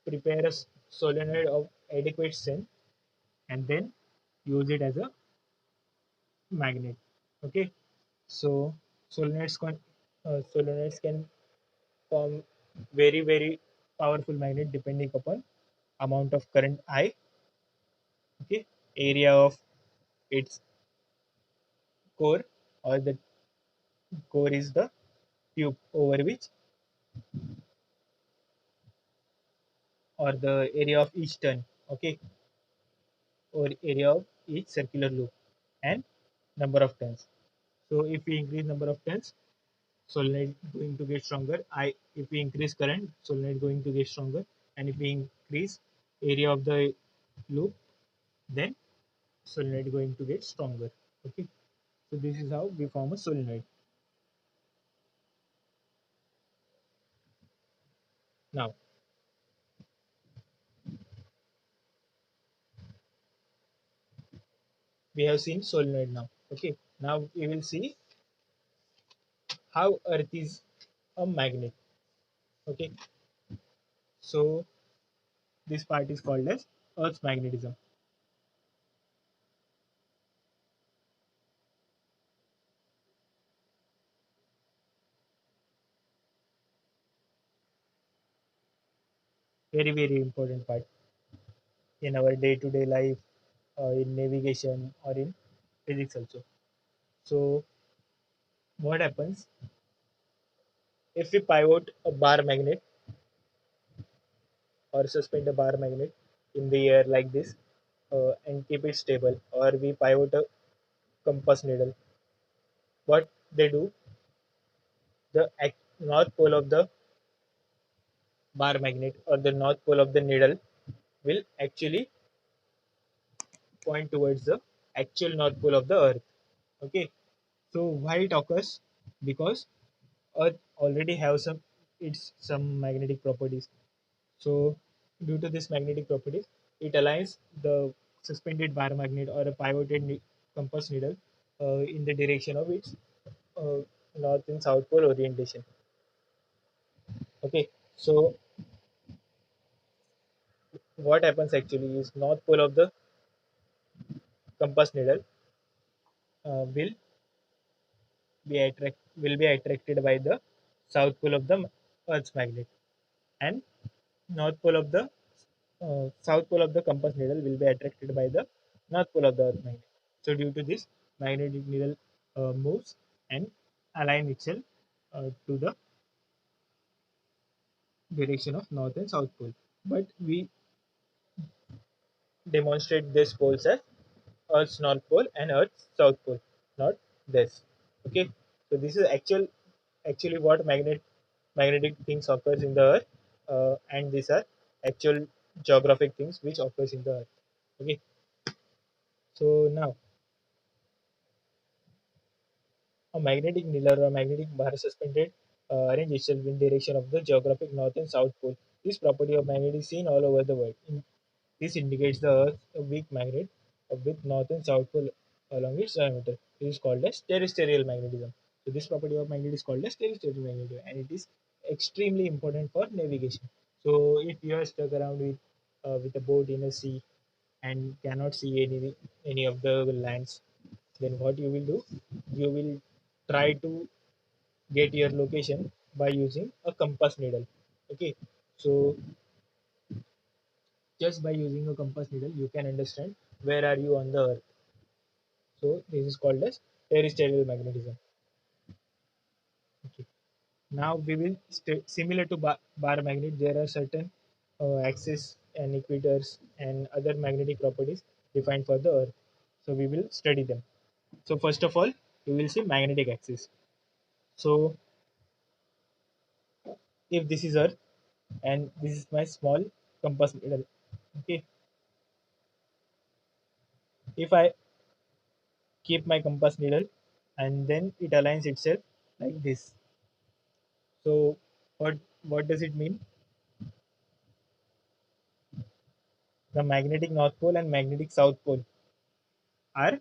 prepare a solenoid of adequate strength and then use it as a magnet. Okay. So solenoids can form very powerful magnet depending upon amount of current I. Okay. Area of its core, or the core is the tube over which, or the area of each turn. Okay. Or area of each circular loop, and number of turns. So if we increase number of turns, solenoid going to get stronger. If we increase current, solenoid going to get stronger, and if we increase area of the loop, then solenoid going to get stronger. Okay. So this is how we form a solenoid. Now we have seen solenoid now. Okay. Now we will see how Earth is a magnet. Okay. So this part is called as Earth's magnetism. Very important part in our day-to-day life, in navigation or in physics also. So what happens if we pivot a bar magnet or suspend a bar magnet in the air like this, and keep it stable, or we pivot a compass needle? What they do, the north pole of the bar magnet or the north pole of the needle will actually point towards the actual north pole of the earth. Okay, so why it occurs? Because earth already have some magnetic properties. So due to this magnetic properties, it aligns the suspended bar magnet or a pivoted compass needle in the direction of its uh, north and south pole orientation. Okay, so what happens actually is north pole of the compass needle will be attracted by the south pole of the Earth's magnet, and north pole of the south pole of the compass needle will be attracted by the north pole of the Earth magnet. So due to this, magnetic needle moves and align itself to the direction of north and south pole. But we demonstrate these poles as Earth's north pole and Earth's south pole, not this. Okay, so this is actually what magnetic things occurs in the Earth, and these are actual geographic things which occurs in the Earth. Okay, so now a magnetic needle or magnetic bar suspended arrange itself in direction of the geographic north and south pole. This property of magnet is seen all over the world. This indicates the Earth a weak magnet with north and south pole along its diameter. It is called as terrestrial magnetism. So this property of magnet is called as terrestrial magnetism, and it is extremely important for navigation. So if you are stuck around with a boat in a sea and cannot see any of the lands, then what you will do? You will try to get your location by using a compass needle. Okay, so just by using a compass needle you can understand where are you on the earth. So this is called as terrestrial magnetism. Okay, now we will similar to bar magnet, there are certain axis and equators and other magnetic properties defined for the earth. So we will study them. So first of all, we will see magnetic axis. So if this is earth and this is my small compass needle, okay, if I keep my compass needle and then it aligns itself like this. So what does it mean? The magnetic north pole and magnetic south pole are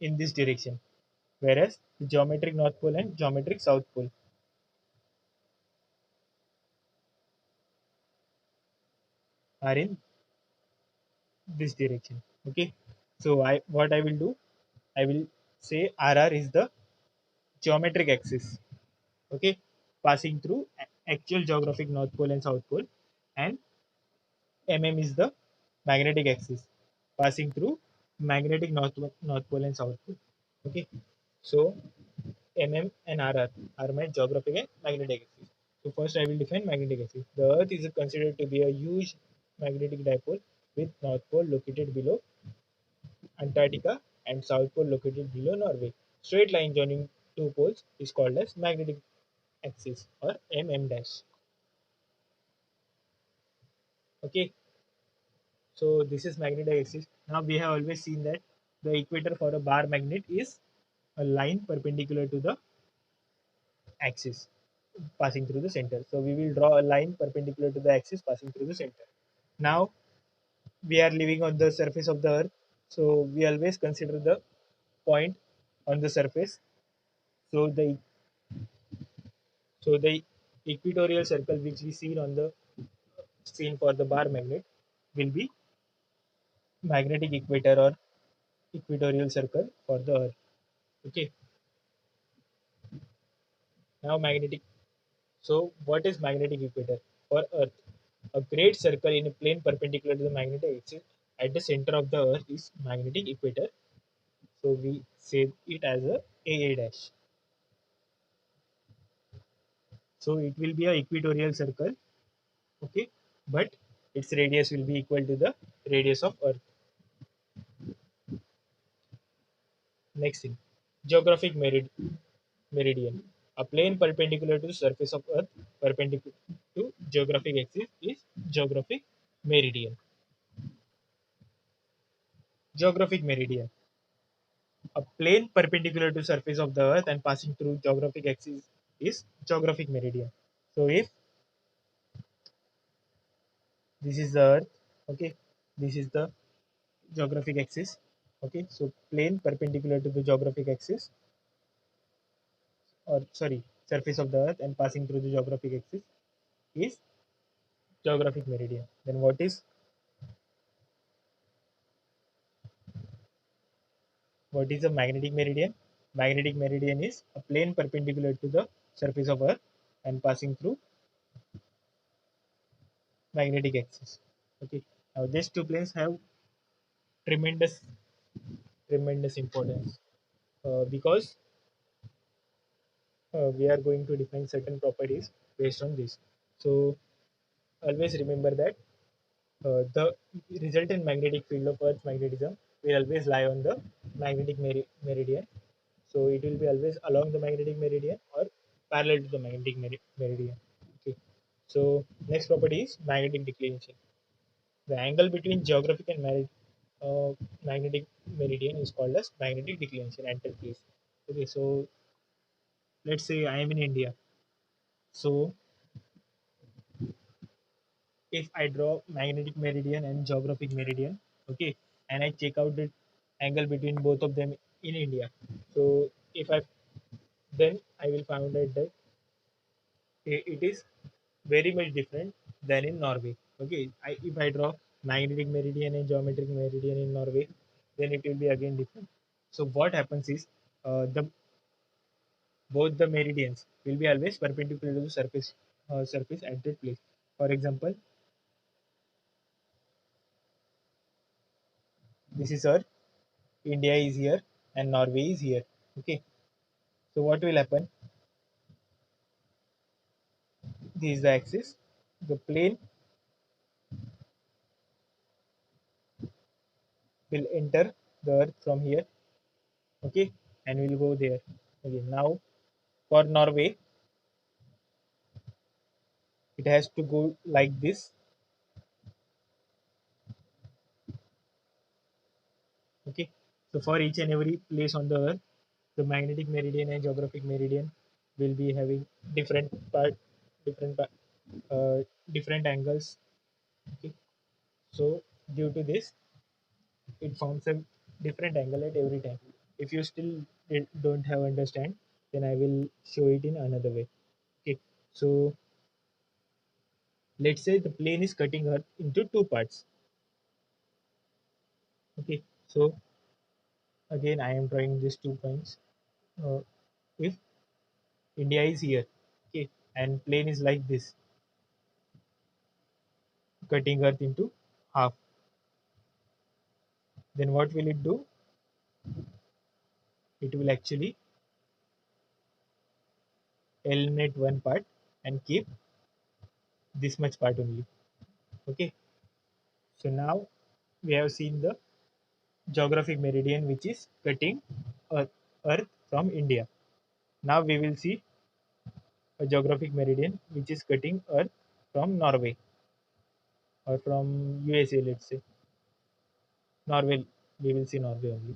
in this direction, whereas the geometric north pole and geometric south pole are in this direction. Okay, so I what I will do, I will say RR is the geometric axis. Okay, passing through actual geographic north pole and south pole, and mm is the magnetic axis passing through magnetic north pole and south pole. Okay, so mm and rr are my geographic and magnetic axis. So first I will define magnetic axis. The earth is considered to be a huge magnetic dipole with north pole located below Antarctica and south pole located below Norway. Straight line joining two poles is called as magnetic axis or mm dash. Okay, so this is magnetic axis. Now we have always seen that the equator for a bar magnet is a line perpendicular to the axis passing through the center. So we will draw a line perpendicular to the axis passing through the center. Now we are living on the surface of the earth. So we always consider the point on the surface. So the equatorial circle which we see on the scene for the bar magnet will be magnetic equator or equatorial circle for the earth. Okay. Now magnetic. So what is magnetic equator for earth? A great circle in a plane perpendicular to the magnetic axis at the center of the earth is magnetic equator. So we say it as a AA dash. So it will be a equatorial circle, okay, but its radius will be equal to the radius of earth. Next thing, geographic meridian. A plane perpendicular to the surface of earth perpendicular to geographic axis is geographic meridian. Geographic meridian, a plane perpendicular to surface of the earth and passing through geographic axis is geographic meridian. So if this is the earth, okay, this is the geographic axis, okay, so plane perpendicular to the geographic axis, or sorry, surface of the earth and passing through the geographic axis is geographic meridian. Then what is a magnetic meridian? Magnetic meridian is a plane perpendicular to the surface of earth and passing through magnetic axis. Okay, now these two planes have tremendous tremendous importance, because we are going to define certain properties based on this. So always remember that the resultant magnetic field of Earth's magnetism will always lie on the magnetic meridian. So it will be always along the magnetic meridian or parallel to the magnetic meridian. Okay. So next property is magnetic declination. The angle between geographic and magnetic meridian is called as magnetic declination at that place. Okay, so let's say I am in India. So if I draw magnetic meridian and geographic meridian, okay, and I check out the angle between both of them in India. So if I then I will find out that it is very much different than in Norway. Okay, if I draw magnetic meridian and geometric meridian in Norway, then it will be again different. So what happens is the both the meridians will be always perpendicular to the surface at that place. For example, this is Earth, India is here, and Norway is here. Okay, so what will happen? This is the axis. The plane will enter the Earth from here. Okay, and will go there. Okay, now for Norway, it has to go like this. Okay, so for each and every place on the Earth, the magnetic meridian and geographic meridian will be having different part, different angles. Okay, so due to this, it forms a different angle at every time. If you still don't have understand, then I will show it in another way. Okay, so let's say the plane is cutting Earth into two parts. Okay, so again I am drawing these 2 points. Uh, if India is here, okay, and plane is like this, cutting Earth into half, then what will it do? It will actually eliminate one part and keep this much part only. Okay, so now we have seen the geographic meridian which is cutting Earth, Earth from India. Now we will see a geographic meridian which is cutting Earth from Norway or from USA, let's say. Norway, we will see Norway only.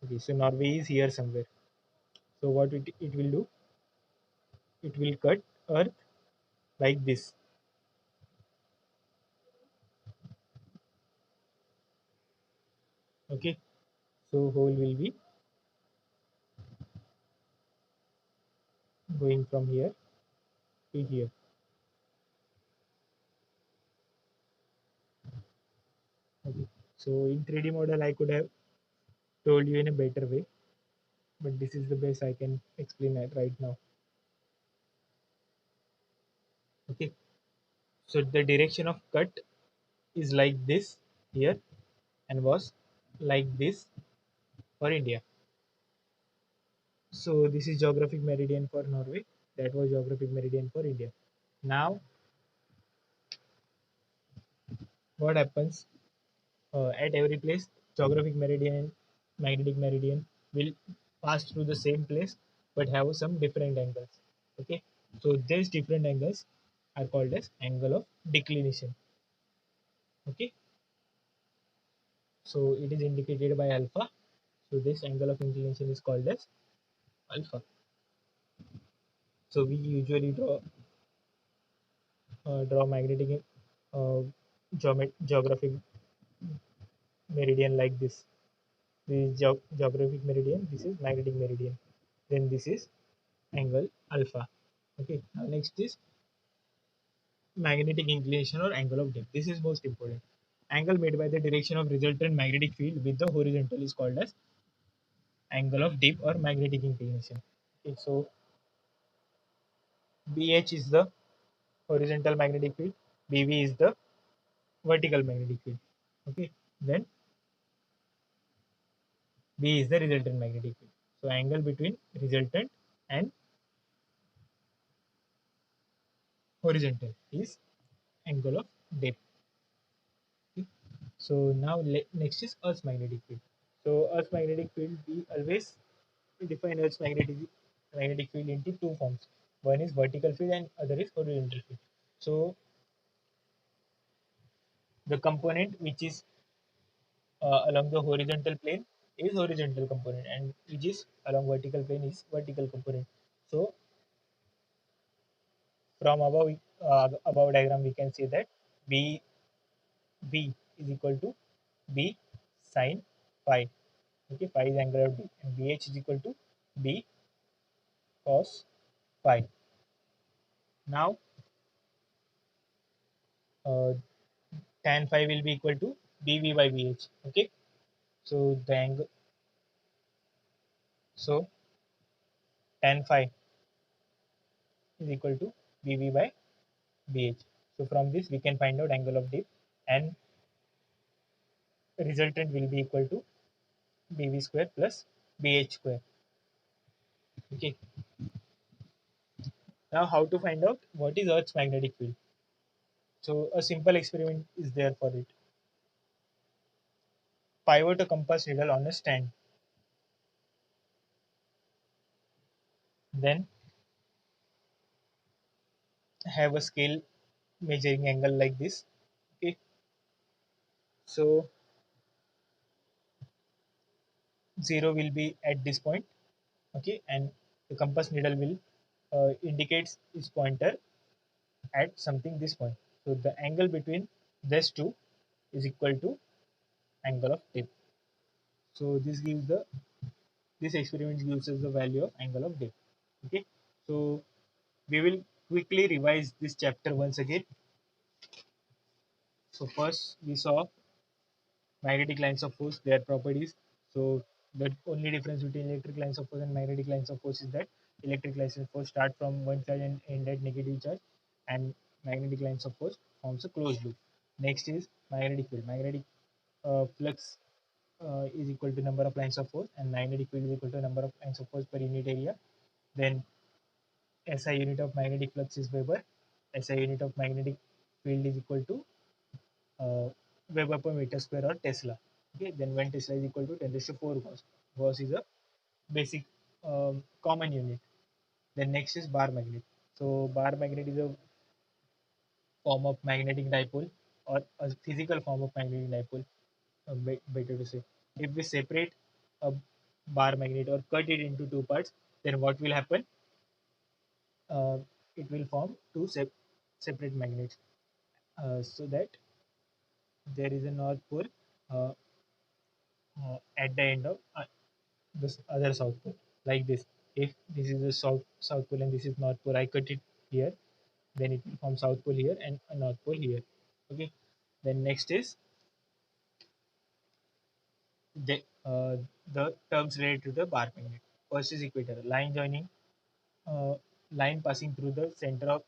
Okay, so Norway is here somewhere. So what it will do? It will cut Earth like this. Okay, so hole will be going from here to here. Okay, so in 3D model, I could have told you in a better way, but this is the best I can explain it right now. Okay, so the direction of cut is like this here and was like this for India. So this is geographic meridian for Norway. That was geographic meridian for India. Now what happens, at every place? Geographic meridian and magnetic meridian will pass through the same place but have some different angles. Okay, so these different angles are called as angle of declination. Okay, So it is indicated by alpha. So this angle of inclination is called as alpha. So we usually draw magnetic uh, geographic meridian like this. This is geographic meridian. This is magnetic meridian. Then this is angle alpha. Okay. Now next is magnetic inclination or angle of dip. This is most important. Angle made by the direction of resultant magnetic field with the horizontal is called as angle of dip or magnetic inclination. Okay, so BH is the horizontal magnetic field, BV is the vertical magnetic field. Okay, then B is the resultant magnetic field. So angle between resultant and horizontal is angle of dip. Okay. So now next is Earth's magnetic field. So Earth's magnetic field, we always define Earth's magnetic field into two forms. One is vertical field and other is horizontal field. So the component which is along the horizontal plane is horizontal component, and which is along vertical plane is vertical component. So from above diagram we can say that B B is equal to B sine phi. Okay, phi is angle of D, and BH is equal to B cos phi. Now uh, tan phi will be equal to BV by BH. Okay, so the angle, so tan phi is equal to BV by BH. So from this we can find out angle of dip, and resultant will be equal to BV square plus BH square. Okay. Now how to find out what is Earth's magnetic field? So a simple experiment is there for it. Pivot a compass needle on a stand. Then have a scale measuring angle like this. Okay. So 0 will be at this point. Okay, and the compass needle will indicates its pointer at something this point. So the angle between these two is equal to angle of dip. So this experiment gives us the value of angle of dip. Okay, so we will quickly revise this chapter once again. So first we saw magnetic lines of force, their properties. So the only difference between electric lines of force and magnetic lines of force is that electric lines of force start from one side and end at negative charge, and magnetic lines of force forms a closed loop. Next is magnetic field. Magnetic flux is equal to number of lines of force, and magnetic field is equal to number of lines of force per unit area. Then SI unit of magnetic flux is Weber. SI unit of magnetic field is equal to uh, Weber per meter square or Tesla. Okay, then when Tesla is equal to 10 raised to 4 Gauss. Gauss is a basic common unit. Then next is bar magnet. So bar magnet is a form of magnetic dipole, or a physical form of magnetic dipole, better to say. If we separate a bar magnet or cut it into two parts, then what will happen? Uh, it will form two separate magnets, so that there is a north pole uh, at the end of this other south pole, like this. If this is the south pole and this is north pole, I cut it here, then it will form south pole here and a north pole here. Okay, then next is uh, the terms related to the bar magnet. First is equator, line joining, uh, line passing through the center of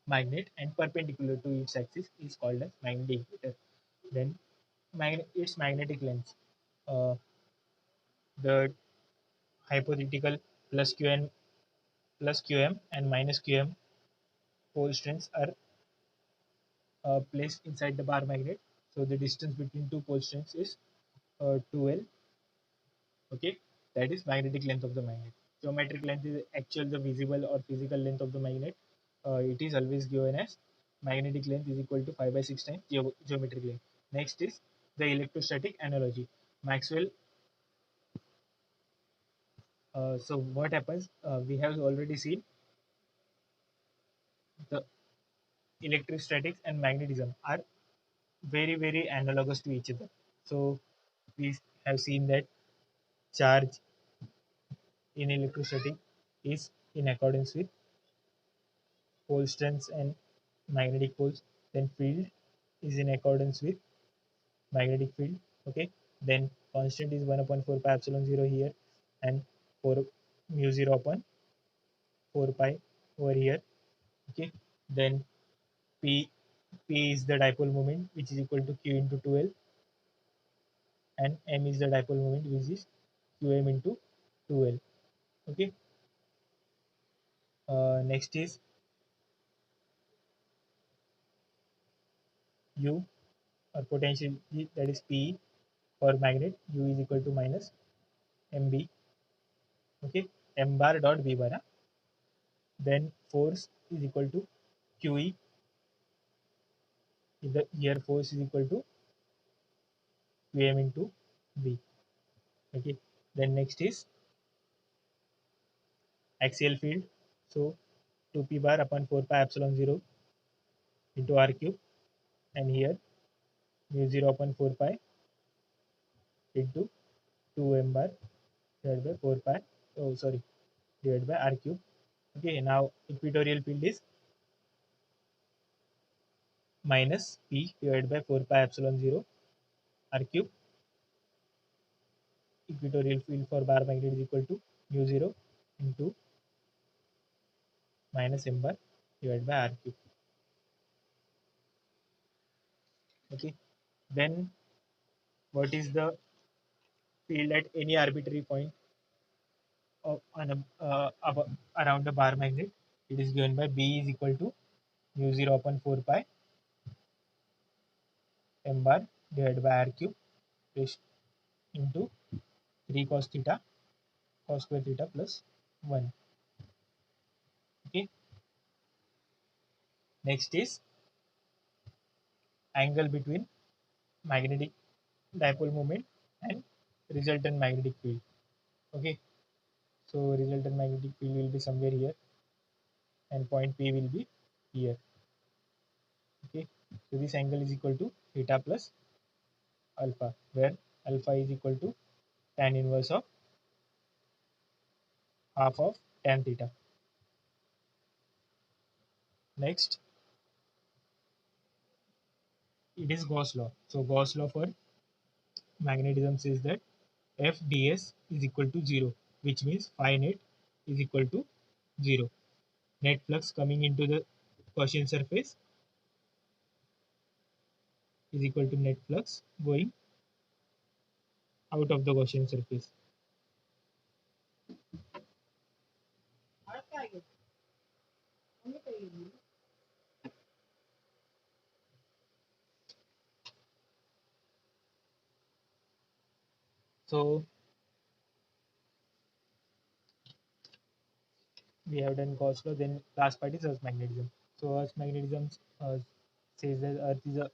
magnet and perpendicular to its axis is called as magnetic equator. Then its magnetic length, uh, the hypothetical plus qn plus qm and minus qm pole strengths are placed inside the bar magnet. So the distance between two pole strengths is 2L. Okay, that is magnetic length of the magnet. Geometric length is actual the visible or physical length of the magnet. It is always given as magnetic length is equal to 5 by 6 times geometric length. Next is the electrostatic analogy. Maxwell. So what happens? We have already seen the electrostatics and magnetism are very analogous to each other. So we have seen that charge in electrostatic is in accordance with pole strengths and magnetic poles. Then field is in accordance with magnetic field. Okay. Then constant is 1 upon 4 pi epsilon 0 here, and 4 mu 0 upon 4 pi over here. Okay. Then P P is the dipole moment, which is equal to Q into 2L, and M is the dipole moment, which is Qm into 2L. Okay. Next is U, or potential, that is P for magnet. U is equal to minus MB. Okay. M bar dot B bar. Then force is equal to QE. The here force is equal to Qm into B. Okay. Then next is axial field. So 2p bar upon 4 pi epsilon 0 into r cube, and here mu 0 upon 4 pi into 2m bar divided by 4 pi, oh sorry, divided by r cube. Okay, now equatorial field is minus p divided by 4 pi epsilon 0 r cube. Equatorial field for bar magnet is equal to mu 0 into minus m bar divided by r cube. Okay, then what is the field at any arbitrary point of around the bar magnet? It is given by B is equal to mu 0 upon 4 pi m bar divided by r cube raised into 3 cos theta cos square theta plus 1. Okay, next is angle between magnetic dipole moment and resultant magnetic field. Okay, so resultant magnetic field will be somewhere here, and point P will be here. Okay, so this angle is equal to theta plus alpha, where alpha is equal to tan inverse of half of tan theta. Next, it is Gauss law. So Gauss law for magnetism says that F ds is equal to 0, which means phi net is equal to 0. Net flux coming into the Gaussian surface is equal to net flux going out of the Gaussian surface. So we have done Gauss law. Then last part is Earth magnetism. So Earth magnetism says that Earth is a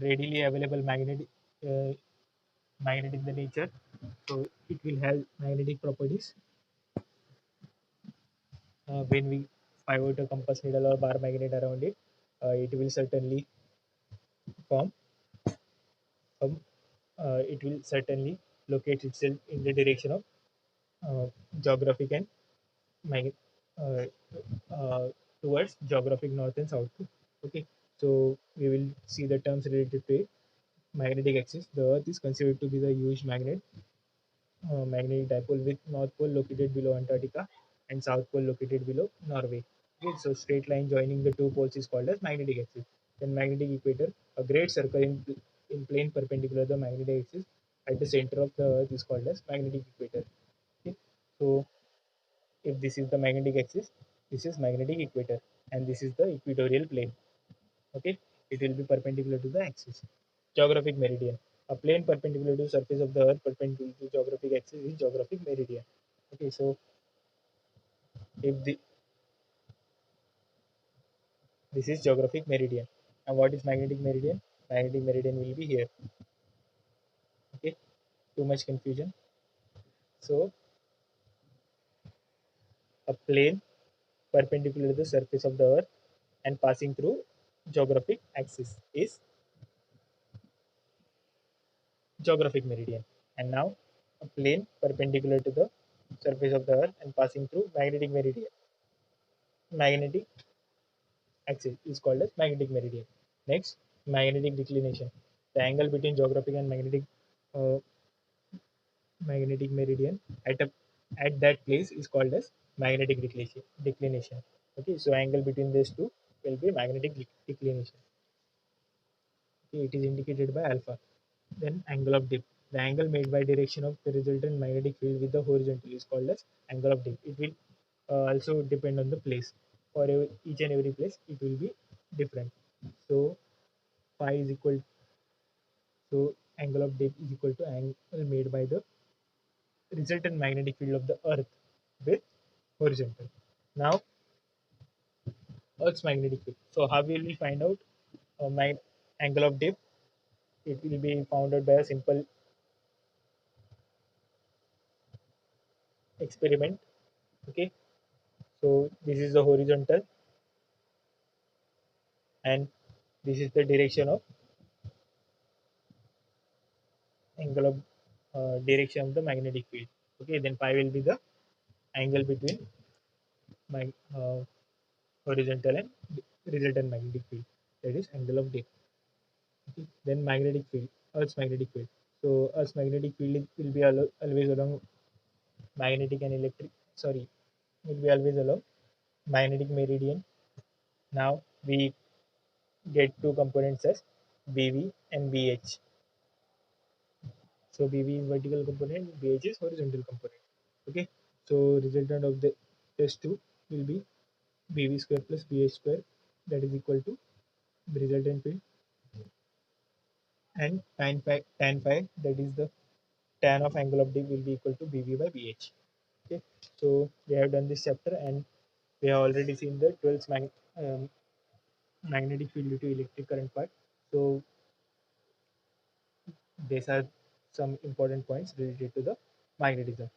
readily available uh, magnet in the nature. So it will have magnetic properties. When we pivot a compass needle or bar magnet around it, it will certainly form um, it will certainly locate itself in the direction of geographic and mag- uh, uh, towards geographic north and south. Okay, so we will see the terms related to it. Magnetic axis. The Earth is considered to be the huge magnetic dipole with North Pole located below Antarctica and South Pole located below Norway. Okay, so straight line joining the two poles is called as magnetic axis. Then magnetic equator, a great circle in plane perpendicular to the magnetic axis at the center of the Earth is called as magnetic equator. Okay, so if this is the magnetic axis, this is magnetic equator, and this is the equatorial plane. Okay, it will be perpendicular to the axis. Geographic meridian, a plane perpendicular to the surface of the earth perpendicular to geographic axis is geographic meridian. Okay, so if this is geographic meridian, and what is magnetic meridian? Magnetic meridian will be here. too much confusion. So a plane perpendicular to the surface of the earth and passing through geographic axis is geographic meridian. And now a plane perpendicular to the surface of the earth and passing through magnetic axis is called as magnetic meridian. Next, magnetic declination. The angle between geographic and uh, magnetic meridian at that place is called as magnetic declination. Okay, so angle between these two will be magnetic declination. Okay, it is indicated by alpha. Then angle of dip. The angle made by direction of the resultant magnetic field with the horizontal is called as angle of dip. It will also depend on the place. For each and every place, it will be different. So phi is equal. So angle of dip is equal to angle made by the resultant magnetic field of the Earth with horizontal. Now Earth's magnetic field. So how will we find out angle of dip? It will be found out by a simple experiment. Okay, so this is the horizontal and this is the direction of angle of direction of the magnetic field. Okay, then pi will be the angle between horizontal and resultant magnetic field. That is angle of dip. Okay. Then magnetic field, Earth's magnetic field. So Earth's magnetic field will be always along magnetic and electric. Sorry, will be always along magnetic meridian. Now we get two components as BV and BH. So BV is vertical component, BH is horizontal component. Okay. So resultant of the test two will be BV square plus BH square, that is equal to the resultant field, and tan phi, that is the tan of angle of D, will be equal to BV by BH. Okay. So we have done this chapter and we have already seen the 12th magnetic field due to electric current part. So these are some important points related to the magnetism.